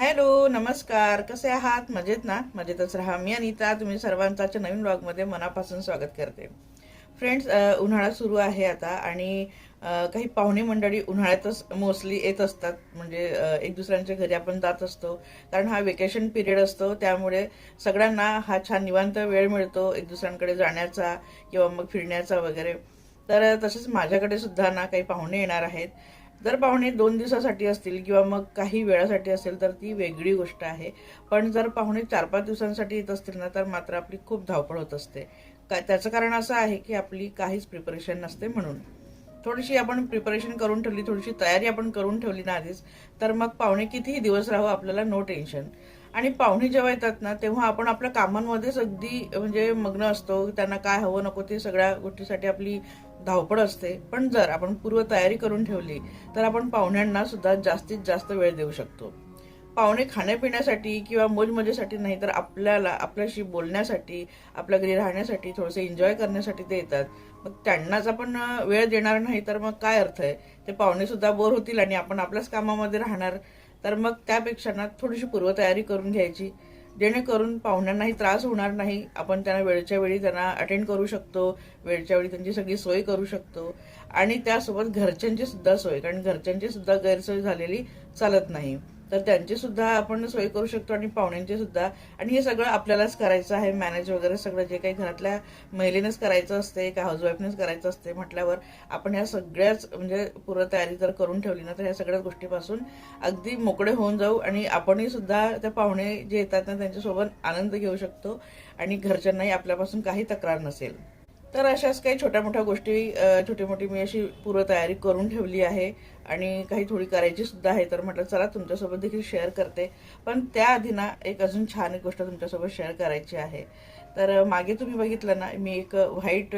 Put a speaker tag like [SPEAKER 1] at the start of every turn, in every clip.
[SPEAKER 1] Hello, नमस्कार. कसे आहात? मजेत ना? मजेतच राहा. मी अनिता तुम्ही सर्वांचं आजच्या नवीन ब्लॉगमध्ये मनापासून स्वागत करते. फ्रेंड्स, उन्हाळा सुरू आहे आता आणि काही पाहुणे मंडळी उन्हाळ्यातच मोस्टली येत असतात. म्हणजे एक दुसऱ्यांच्या घरी आपण जात असतो, कारण हा वेकेशन पिरियड असतो. त्यामुळे सगळ्यांना हा छान निवांत वेळ मिळतो एक दुसऱ्यांकडे जाण्याचा किंवा मग फिरण्याचा वगैरे. तर तसंच माझ्याकडे सुद्धा ना काही पाहुणे येणार आहेत. जर पाहुणे 2 दिवसासाठी असतील किंवा मग काही वेळासाठी असेल तर ती वेगळी गोष्ट आहे. पण जर पाहुणे 4-5 दिवसांसाठी येत असतील ना, तर मात्र आपली खूप धावपळ होत असते. त्याचं कारण असं आहे की आपली काहीच प्रिपरेशन नसते म्हणून. थोडीशी आपण प्रिपरेशन करून ठेवली, थोडीशी तयारी आपण करून ठेवली ना आधीच, तर मग पाहुणे कितीही दिवस राहू आपल्याला नो टेन्शन. आणि पाहुणे जेव्हा येतात ना, तेव्हा आपण आपल्या कामांमध्येच अगदी म्हणजे मग्न असतो. त्यांना काय हवं नको ते सगळ्या गोष्टीसाठी आपली धावपळ असते. पण जर आपण पूर्व तयारी करून ठेवली तर आपण पाहुण्यांना सुद्धा जास्तीत जास्त वेळ देऊ शकतो. पाहुणे खाण्यापिण्यासाठी किंवा मौजमजेसाठी नाही, तर आपल्याला आपल्याशी बोलण्यासाठी, आपल्या घरी राहण्यासाठी, थोडंसं एन्जॉय करण्यासाठी ते येतात. मग त्यांनाच आपण वेळ देणार नाही तर मग काय अर्थ आहे? ते पाहुणे सुद्धा बोर होतील आणि आपण आपल्याच कामामध्ये राहणार. तर मग त्यापेक्षा ना थोडीशी पूर्वतयारी करून घ्यायची, जेणेकरून पाहुण्यांनाही त्रास होणार नाही. आपण त्यांना वेळच्या वेळी त्यांना अटेंड करू शकतो, वेळच्या वेळी त्यांची सगळी सोय करू शकतो आणि त्यासोबत घरच्यांची सुद्धा सोय, कारण घरच्यांची सुद्धा गैरसोय झालेली चालत नाही. तर त्यांची सुद्धा आपण सोय करू शकतो आणि पाहुण्यांची सुद्धा. आणि हे सगळं आपल्यालाच करायचं आहे, मॅनेज वगैरे सगळं जे काही घरातल्या महिलेनेच करायचं असते, का हाऊसवाईफनेच करायचं असते म्हटल्यावर आपण ह्या सगळ्याच म्हणजे पूर्वतयारी जर करून ठेवली ना, तर ह्या सगळ्याच गोष्टीपासून अगदी मोकळे होऊन जाऊ आणि आपणही सुद्धा त्या पाहुणे जे येतात ना त्यांच्यासोबत आनंद घेऊ शकतो आणि घरच्यांनाही आपल्यापासून काही तक्रार नसेल. तर अशाच काही छोट्या मोठ्या गोष्टी, छोटी मोठी मी अशी पूर्वतयारी करून ठेवली आहे आणि काही थोडी करायची सुद्धा आहे. तर म्हटलं चला तुमच्यासोबत देखील शेअर करते. पण त्याआधी ना एक अजून छान एक गोष्ट तुमच्यासोबत शेअर करायची आहे. तर मागे तुम्ही बघितलं ना, मी एक व्हाईट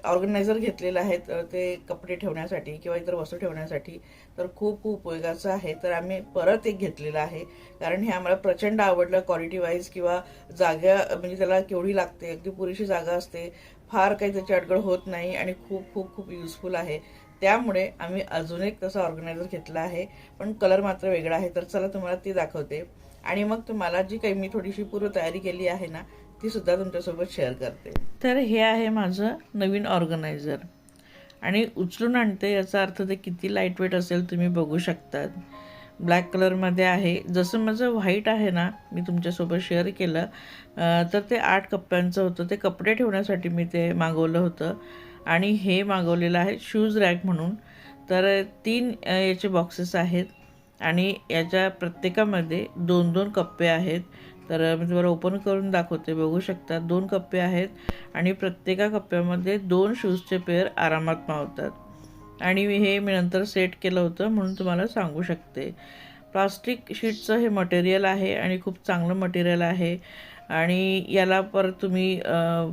[SPEAKER 1] ऑर्गनायझर घेतलेलं आहे, ते कपडे ठेवण्यासाठी किंवा इतर वस्तू ठेवण्यासाठी. तर खूप खूप उपयोगाचं आहे. तर आम्ही परत एक घेतलेलं आहे, कारण हे आम्हाला प्रचंड आवडलं क्वालिटी वाईज किंवा जागा म्हणजे त्याला केवढी लागते, अगदी पुरेशी जागा असते, फार काही त्याची अडगळ होत नाही आणि खूप खूप खूप युजफुल आहे. त्यामुळे आम्ही अजून एक तसा ऑर्गनायझर घेतला आहे, पण कलर मात्र वेगळा आहे. तर चला तुम्हाला ती दाखवते आणि मग तुम्हाला जी काही मी थोडीशी पूर्व तयारी केली आहे ना, ती सुद्धा तुमच्यासोबत शेअर करते. तर हे आहे माझं नवीन ऑर्गनायझर आणि उचलून आणते याचा अर्थ ते किती लाईट वेट असेल तुम्ही बघू शकतात. ब्लॅक कलरमध्ये आहे. जसं माझं व्हाईट आहे ना, मी तुमच्यासोबत शेअर केलं, तर ते 8 कप्प्यांचं होतं. ते कपडे ठेवण्यासाठी मी ते मागवलं होतं. आणि हे मागवलेलं आहे शूज रॅक म्हणून. तर 3 याचे बॉक्सेस आहेत आणि याच्या प्रत्येकामध्ये 2-2 कप्पे आहेत. तर मी तुम्हाला ओपन करून दाखवते, बघू शकता 2 कप्पे आहेत आणि प्रत्येका कप्प्यामध्ये 2 शूजचे पेअर आरामात मावतात. आणि मी नंतर सेट केलं होतं म्हणून तुम्हाला सांगू शकते. प्लास्टिक शीटचं हे मटेरियल आहे आणि खूप चांगलं मटेरियल आहे आणि याला परत तुम्ही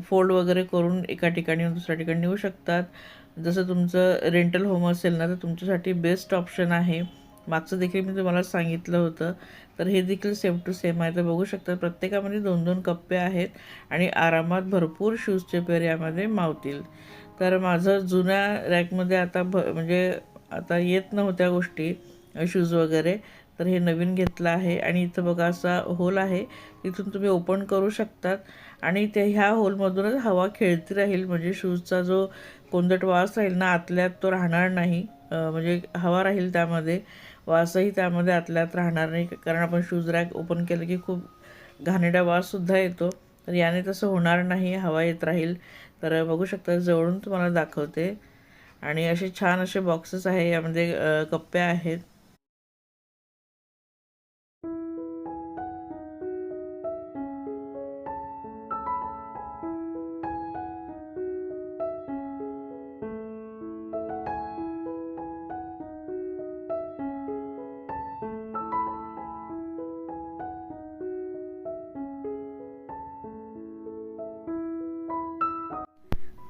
[SPEAKER 1] फोल्ड वगैरे करून एका ठिकाणी दुसऱ्या ठिकाणी नेऊ शकतात. जसं तुमचं रेंटल होम असेल ना, तर तुमच्यासाठी बेस्ट ऑप्शन आहे. मागचं देखील मी तुम्हाला सांगितलं होतं. तर हे देखील सेम टू सेम आहे. तर बघू शकता प्रत्येकामध्ये 2-2 कप्पे आहेत आणि आरामात भरपूर शूजचे पेअर यामध्ये मावतील. तर माझं जुन्या रॅकमध्ये आता म्हणजे आता येत नव्हत्या गोष्टी, शूज वगैरे. तर हे नवीन घेतलं आहे आणि इथं बघा असा होल आहे, तिथून तुम्ही ओपन करू शकतात आणि ते ह्या होलमधूनच हवा खेळती राहील. म्हणजे शूजचा जो कोंदट वास राहील ना आतल्यात तो राहणार नाही. म्हणजे हवा राहील त्यामध्ये, वासही त्यामध्ये आतल्यात राहणार नाही, कारण आपण शूज रॅक ओपन केलं की खूप घाणेरडा वाससुद्धा येतो. तर याने तसं होणार नाही, हवा येत राहील. तर बघू शकता, जवळून तुम्हाला दाखवते. आणि असे छान असे बॉक्सेस आहे, यामध्ये कप्पे आहेत.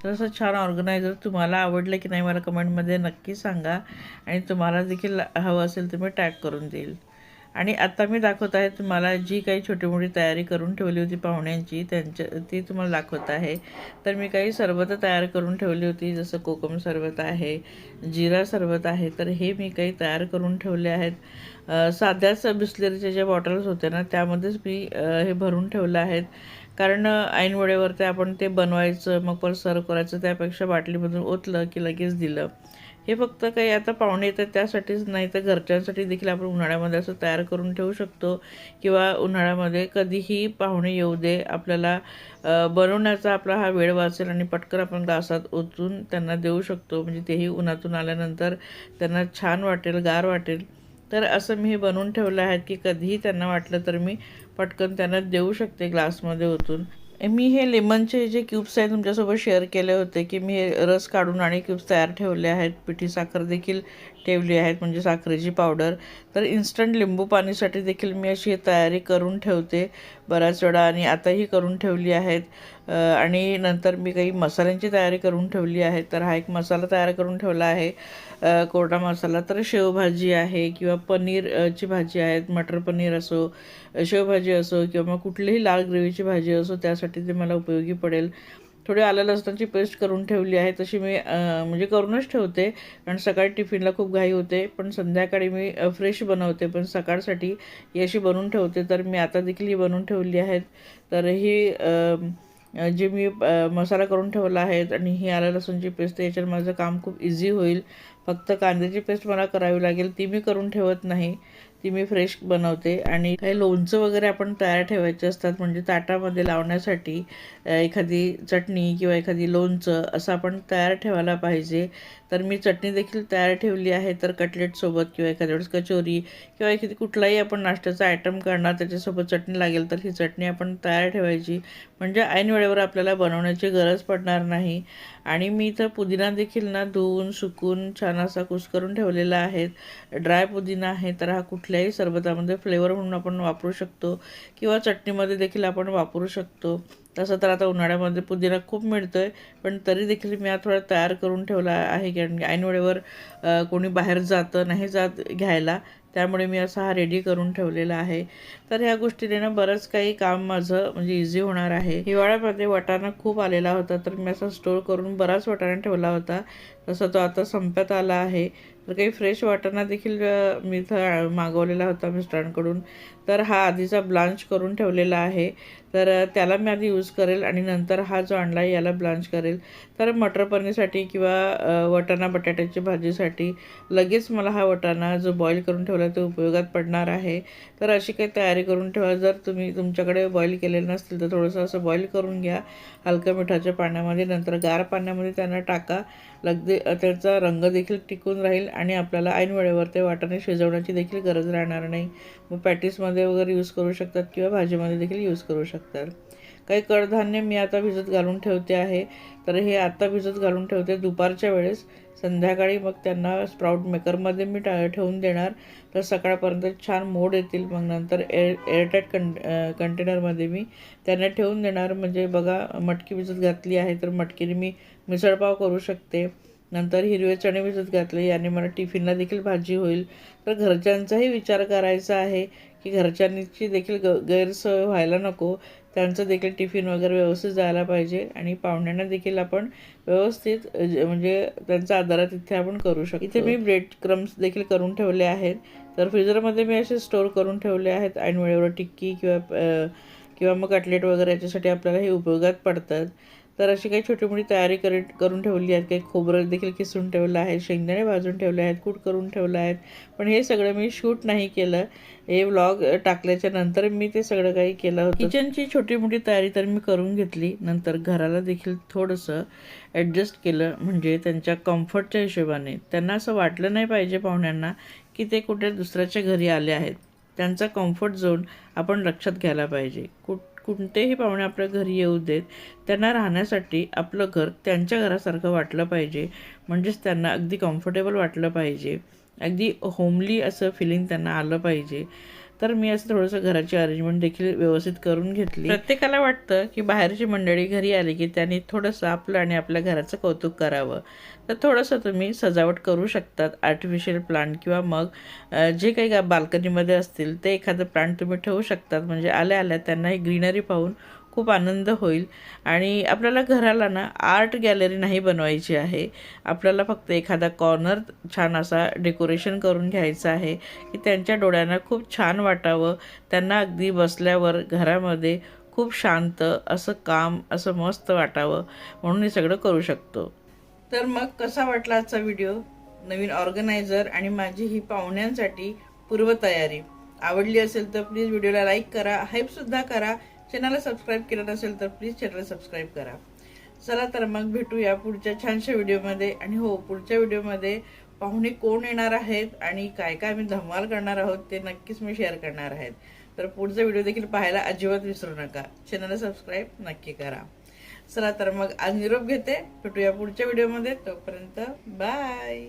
[SPEAKER 1] तर असं छान ऑर्गनायझर तुम्हाला आवडलं की नाही मला कमेंटमध्ये नक्की सांगा आणि तुम्हाला देखील हवं असेल तर मी टॅग करून देईल. आणि आता मी दाखवत आहे तुम्हाला जी काही छोटी मोठी तयारी करून ठेवली होती पाहुण्यांची ती तुम्हाला दाखवत आहे. तर मी काही सरबत तयार करून ठेवली होती, जसं कोकम सरबत आहे, जिरा सरबत आहे. तर हे मी काही तयार करून ठेवले आहेत. साध्याच बिस्लरीचे जे बॉटल्स होते ना त्यामध्येच मी हे भरून ठेवलं आहेत. कारण ऐन वेळेवर ते आपण ते बनवायचं मग परत सर्व करायचं, त्यापेक्षा बाटलीमधून ओतलं की लगेच दिलं. हे फक्त काही आता पाहुणे येतात त्यासाठीच नाही, तर घरच्यांसाठी देखील आपण उन्हाळ्यामध्ये असं तयार करून ठेवू शकतो. किंवा उन्हाळ्यामध्ये कधीही पाहुणे येऊ दे, आपल्याला बनवण्याचा आपला हा वेळ वाचेल आणि पटकन आपण ग्लासात ओतून त्यांना देऊ शकतो. म्हणजे तेही उन्हातून आल्यानंतर त्यांना छान वाटेल, गार वाटेल. तर असं मी हे बनवून ठेवलं आहे की कधीही त्यांना वाटलं तर मी पटकन त्यांना देऊ शकते ग्लासमध्ये ओतून. मी हे लेमनचे जे क्यूब्स आहेत तुमच्यासोबत शेअर केले होते की मी हे रस काढून आणि क्यूब्स तयार ठेवले आहेत. पिठी साखर देखील ठेवली आहेत, म्हणजे साखरेची पावडर. तर इन्स्टंट लिंबू पाणीसाठी देखील मी अशी तयारी करून ठेवते बऱ्याच वेळा, आणि आताही करून ठेवली आहेत. आणि नंतर मी काही मसाल्यांची तयारी करून ठेवली आहे. तर हा एक मसाला तयार करून ठेवला आहे, कोरडा मसाला. तर शेवभाजी आहे किंवा पनीरची भाजी आहेत, मटर पनीर असो, शेवभाजी असो किंवा मग कुठलीही लाल ग्रेव्हीची भाजी असो, त्यासाठी ते मला उपयोगी पडेल. थोडी आलं लसणाची पेस्ट करून ठेवली आहे. तशी मी म्हणजे करूनच ठेवते, कारण सकाळी टिफिनला खूप घाई होते. पण संध्याकाळी मी फ्रेश बनवते, पण सकाळसाठी ही अशी बनवून ठेवते. तर मी आता देखील ही बनवून ठेवली आहेत. तर ही जे मी मसाला करून ठेवला आहे आणि ही आलं लसूणची पेस्ट, याच्यात माझं काम खूप इझी होईल. फक्त कांद्याची पेस्ट मला करावी लागेल, ती मी करून ठेवत नाही, ती मी फ्रेश बनवते. आणि काही लोणचं वगैरे आपण तयार ठेवायचे असतात, म्हणजे ताटामध्ये लावण्यासाठी एखादी चटणी किंवा एखादी लोणचं असं आपण तयार ठेवायला पाहिजे. तर मी चटणी देखील तयार ठेवली आहे. तर कटलेटसोबत किंवा एखाद्या वेळेस कचोरी किंवा एखादी कुठलाही आपण नाश्त्याचा आयटम करणार त्याच्यासोबत चटणी लागेल, तर ही चटणी आपण तयार ठेवायची, म्हणजे ऐन वेळेवर आपल्याला बनवण्याची गरज पडणार नाही. आणि मी इथं पुदिना देखील ना धुवून सुकून छान असा कुस्करून ठेवलेला आहे. ड्राय पुदिना आहे. तर हा कुठल्याही सरबतामध्ये फ्लेवर म्हणून आपण वापरू शकतो किंवा चटणीमध्ये देखील आपण वापरू शकतो. तसं तर आता उन्हाळ्यामध्ये पुदिना खूप मिळतो आहे, पण तरी देखील मी थोडा तयार करून ठेवला आहे, कारण ऐन वेळेवर कोणी बाहेर नाही जात घ्यायला, त्यामुळे मी असा हा रेडी करून ठेवलेला आहे. तर ह्या गोष्टीने ना बरंच काही काम माझं म्हणजे इझी होणार आहे. हिवाळ्यामध्ये वाटाणा खूप आलेला होता, तर मी असा स्टोर करून बराच वाटाणा ठेवला होता. तसा तो आता संपत आला आहे. तर काही फ्रेश वाटाणा देखील मी इथं मागवलेला होता मिस्टरांकडून. तर हा आधीचा ब्लांच करून ठेवलेला आहे. तर त्याला मी आधी यूज करेल आणि नंतर हा जो आणला आहे याला ब्लांच करेल. तर मटर पनीरसाठी किंवा वाटाणा बटाट्याची भाजीसाठी लगेच मला हा वाटाणा जो बॉईल करून ठेवला तो उपयोगात पडणार आहे. तर अशी काही तयारी करून ठेवा. जर तुमच्याकडे बॉईल केलेलं नसतील तर थोडंसं असं बॉईल करून घ्या हलक्या मिठाच्या पाण्यामध्ये. नंतर गार पाण्यामध्ये त्यांना टाका, लगदे त्याचा रंग देखील टिकून राहील आणि आपल्याला ऐन वेळेवर ते वाटाणे शिजवण्याची देखील गरज राहणार नाही. मग पॅटीसमध्ये वगैरे यूज करू शकतात किंवा भाजीमध्ये देखील यूज करू शकतात. काही कडधान्य मी आता भिजत घालून ठेवते आहे. तर हे आता भिजत घालून ठेवते दुपारच्या वेळेस. संध्याकाळी मग त्यांना स्प्राऊट मेकरमध्ये मी ठेवून देणार, तर सकाळपर्यंत छान मोड येतील. मग नंतर एअरटाईट कंटेनरमध्ये मी त्यांना ठेवून देणार. म्हणजे बघा, मटकी भिजत घातली आहे तर मटकीने मी मिसळपाव करू शकते. नंतर हिरवे चणे भिजत घातले, याने मला टिफिनला देखील भाजी होईल. तर घरच्यांचाही विचार करायचा आहे की घरच्यांची देखील गैरसोय व्हायला नको. त्यांचं देखील टिफिन वगैरे व्यवस्थित जायला पाहिजे आणि पाहुण्यांना देखील आपण व्यवस्थित म्हणजे त्यांचा आदरातिथ्य आपण करू शकतो. इथे मी ब्रेड क्रम्स देखील करून ठेवले आहेत. तर फ्रीजरमध्ये मी असे स्टोर करून ठेवले आहेत. ऐन वेळेवर टिक्की किंवा मग कटलेट वगैरे याच्यासाठी आपल्याला हे उपयोगात पडतात. तर अशी काही छोटी मोठी तयारी करून ठेवली आहेत. काही खोबरं देखील किसून ठेवलं आहे, शेंगदाणे भाजून ठेवले आहेत, कूट करून ठेवलं आहेत. पण हे सगळं मी शूट नाही केलं, हे व्लॉग टाकल्याच्या नंतर मी ते सगळं काही केलं होतं. किचनची छोटी मोठी तयारी तर मी करून घेतली. नंतर घराला देखील थोडंसं ॲडजस्ट केलं, म्हणजे त्यांच्या कम्फर्टच्या हिशोबाने. त्यांना असं वाटलं नाही पाहिजे पाहुण्यांना की ते कुठे दुसऱ्याच्या घरी आले आहेत. त्यांचा कम्फर्ट झोन आपण लक्षात घ्यायला पाहिजे. कोणतेही पाहुणे आपल्या घरी येऊ देत, त्यांना राहण्यासाठी आपलं घर त्यांच्या घरासारखं वाटलं पाहिजे. म्हणजेच त्यांना अगदी कम्फर्टेबल वाटलं पाहिजे, अगदी होमली असं फिलिंग त्यांना आलं पाहिजे. तर मी असं थोडंसं घराची अरेंजमेंट देखील व्यवस्थित करून घेतली. प्रत्येकाला वाटतं की बाहेरची मंडळी घरी आली की त्यांनी थोडंसं आपलं आणि आपल्या घराचं कौतुक करावं. तर थोडंसं तुम्ही सजावट करू शकतात. आर्टिफिशियल प्लांट किंवा मग जे काही बाल्कनीमध्ये असतील ते एखादं प्लांट तुम्ही ठेवू शकतात. म्हणजे आल्या आल्या त्यांना ही ग्रीनरी पाहून खूप आनंद होईल. आणि आपल्याला घराला ना आर्ट गॅलरी नाही बनवायची आहे. आपल्याला फक्त एखादा कॉर्नर छान असा डेकोरेशन करून घ्यायचा आहे की त्यांच्या डोळ्यांना खूप छान वाटावं. त्यांना अगदी बसल्यावर घरामध्ये खूप शांत असं काम असं मस्त वाटावं, म्हणून हे सगळं करू शकतो. तर मग कसा वाटला आजचा व्हिडिओ? नवीन ऑर्गनायझर आणि माझी ही पाहुण्यांसाठी पूर्वतयारी आवडली असेल तर प्लीज व्हिडिओला लाईक करा, हाईपसुद्धा करा. चॅनलला सबस्क्राईब केलं नसेल तर प्लीज चॅनलला सबस्क्राईब करा. चला तर मग भेटूया पुढच्या छानशा व्हिडिओमध्ये. आणि हो, पुढच्या व्हिडिओमध्ये पाहुणे कोण येणार आहेत आणि काय काय आम्ही धमाल करणार आहोत ते नक्कीच मी शेअर करणार आहेत. तर पुढचा व्हिडिओ देखील पाहायला अजिबात विसरू नका. चॅनलला सबस्क्राईब नक्की करा. चला तर मग आज निरोप घेते. भेटूया पुढच्या व्हिडिओमध्ये. तोपर्यंत बाय.